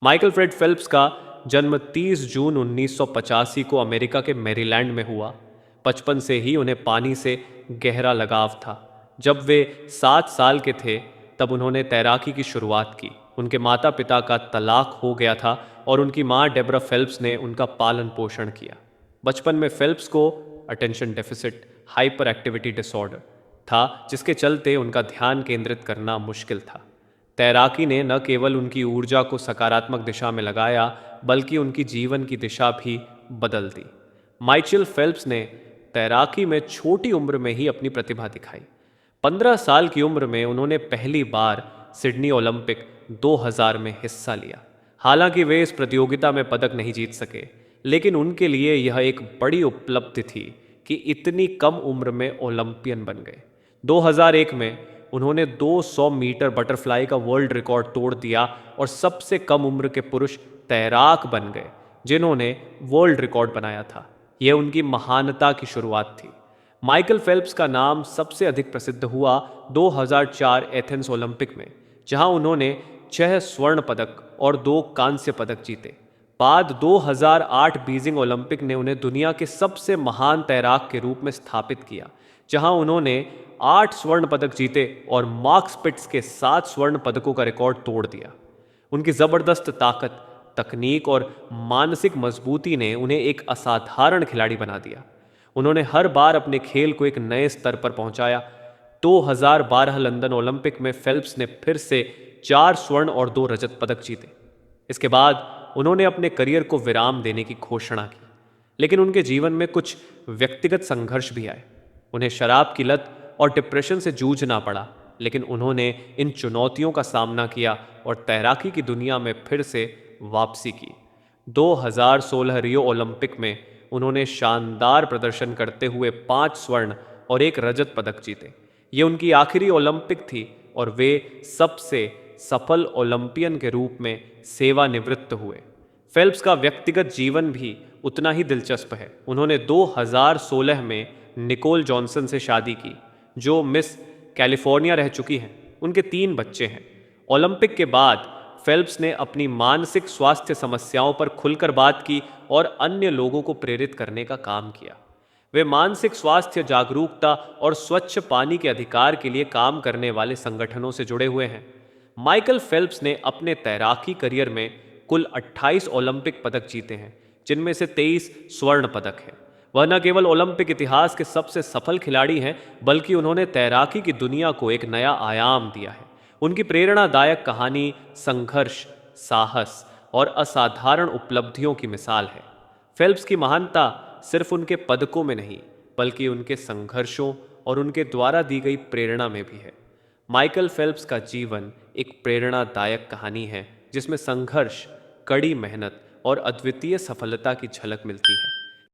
Michael Fred Phelps का जन्म 30 जून 1985 को अमेरिका के मैरीलैंड में हुआ। बचपन से ही उन्हें पानी से गहरा लगाव था। जब वे 7 साल के थे तब उन्होंने तैराकी की शुरुआत की। उनके माता पिता का तलाक हो गया था और उनकी मां डेबरा फेल्प्स ने उनका पालन पोषण किया। बचपन में फेल्प्स को attention deficit hyper activity disorder था, जिसके चलते उनका ध्यान केंद्रित करना मुश्किल था। तैराकी ने न केवल उनकी ऊर्जा को सकारात्मक दिशा में लगाया, बल्कि उनकी जीवन की दिशा भी बदल दी। माइचल फेल्प्स ने तैराकी में छोटी उम्र में ही अपनी प्रतिभा दिखाई। 15 साल की उम्र में उन्होंने पहली बार सिडनी ओलंपिक 2000 में हिस्सा लिया। हालांकि वे इस प्रतियोगिता में पदक नहीं जीत सके, लेकिन उनके लिए यह एक बड़ी उपलब्धि थी कि इतनी कम उम्र में ओलंपियन बन गए। 2001 में उन्होंने 200 मीटर बटरफ्लाई का वर्ल्ड रिकॉर्ड तोड़ दिया और सबसे कम उम्र के पुरुष तैराक बन गए जिन्होंने वर्ल्ड रिकॉर्ड बनाया था। यह उनकी महानता की शुरुआत थी। माइकल फेल्प्स का नाम सबसे अधिक प्रसिद्ध हुआ 2004 एथेंस ओलंपिक में, जहां उन्होंने 6 स्वर्ण पदक और 2 कांस्य पदक जीते। बाद 2008 बीजिंग ओलंपिक ने उन्हें दुनिया के सबसे महान तैराक के रूप में स्थापित किया, जहां उन्होंने 8 स्वर्ण पदक जीते और मार्क स्पिट्स के 7 स्वर्ण पदकों का रिकॉर्ड तोड़ दिया। उनकी जबरदस्त ताकत, तकनीक और मानसिक मजबूती ने उन्हें एक असाधारण खिलाड़ी बना दिया। उन्होंने हर बार अपने खेल को एक नए स्तर पर पहुंचाया। 2012 लंदन ओलंपिक में फेल्प्स ने फिर से 4 स्वर्ण और 2 रजत पदक जीते। इसके बाद उन्होंने अपने करियर को विराम देने की घोषणा की, लेकिन उनके जीवन में कुछ व्यक्तिगत संघर्ष भी आए। उन्हें शराब की लत और डिप्रेशन से जूझना पड़ा, लेकिन उन्होंने इन चुनौतियों का सामना किया और तैराकी की दुनिया में फिर से वापसी की। 2016 रियो ओलंपिक में उन्होंने शानदार प्रदर्शन करते हुए 5 स्वर्ण और 1 रजत पदक जीते। ये उनकी आखिरी ओलंपिक थी और वे सबसे सफल ओलंपियन के रूप में सेवानिवृत्त हुए। फेल्प्स का व्यक्तिगत जीवन भी उतना ही दिलचस्प है। उन्होंने 2016 में निकोल जॉनसन से शादी की, जो मिस कैलिफोर्निया रह चुकी हैं। उनके 3 बच्चे हैं। ओलंपिक के बाद फेल्प्स ने अपनी मानसिक स्वास्थ्य समस्याओं पर खुलकर बात की और अन्य लोगों को प्रेरित करने का काम किया। वे मानसिक स्वास्थ्य जागरूकता और स्वच्छ पानी के अधिकार के लिए काम करने वाले संगठनों से जुड़े हुए हैं। माइकल फेल्प्स ने अपने तैराकी करियर में कुल 28 ओलंपिक पदक जीते हैं, जिनमें से 23 स्वर्ण पदक हैं। वह न केवल ओलंपिक इतिहास के सबसे सफल खिलाड़ी हैं, बल्कि उन्होंने तैराकी की दुनिया को एक नया आयाम दिया है। उनकी प्रेरणादायक कहानी संघर्ष, साहस और असाधारण उपलब्धियों की मिसाल है। फेल्प्स की महानता सिर्फ उनके पदकों में नहीं, बल्कि उनके संघर्षों और उनके द्वारा दी गई प्रेरणा में भी है। माइकल फेल्प्स का जीवन एक प्रेरणादायक कहानी है, जिसमें संघर्ष, कड़ी मेहनत और अद्वितीय सफलता की झलक मिलती है।